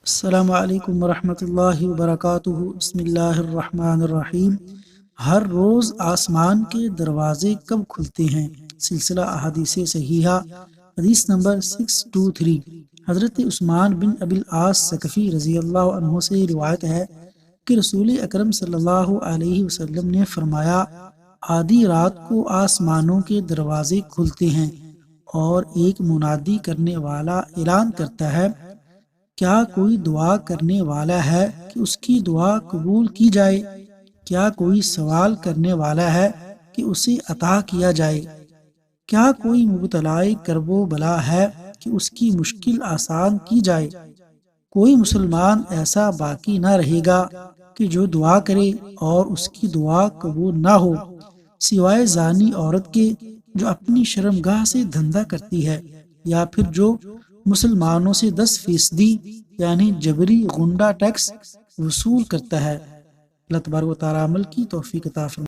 السلام علیکم ورحمۃ اللہ وبرکاتہ۔ بسم اللہ الرحمن الرحیم۔ ہر روز آسمان کے دروازے کب کھلتے ہیں؟ سلسلہ احادیث صحیحہ، حدیث نمبر 623۔ حضرت عثمان بن ابی العاص ثقفی رضی اللہ عنہ سے روایت ہے کہ رسول اکرم صلی اللہ علیہ وسلم نے فرمایا، آدھی رات کو آسمانوں کے دروازے کھلتے ہیں اور ایک منادی کرنے والا اعلان کرتا ہے، کیا کوئی دعا کرنے والا ہے کہ اس کی دعا قبول کی جائے؟ کیا کوئی سوال کرنے والا ہے کہ اسے عطا کیا جائے؟ کیا کوئی مبتلا کرب و بلا ہے کہ اس کی مشکل آسان کی جائے؟ کوئی مسلمان ایسا باقی نہ رہے گا کہ جو دعا کرے اور اس کی دعا قبول نہ ہو، سوائے زانی عورت کے جو اپنی شرمگاہ سے دھندہ کرتی ہے، یا پھر جو مسلمانوں سے 10% یعنی جبری غنڈہ ٹیکس وصول کرتا ہے۔ اللہ تبارک و تعالیٰ عمل کی توفیق عطا فرمائے۔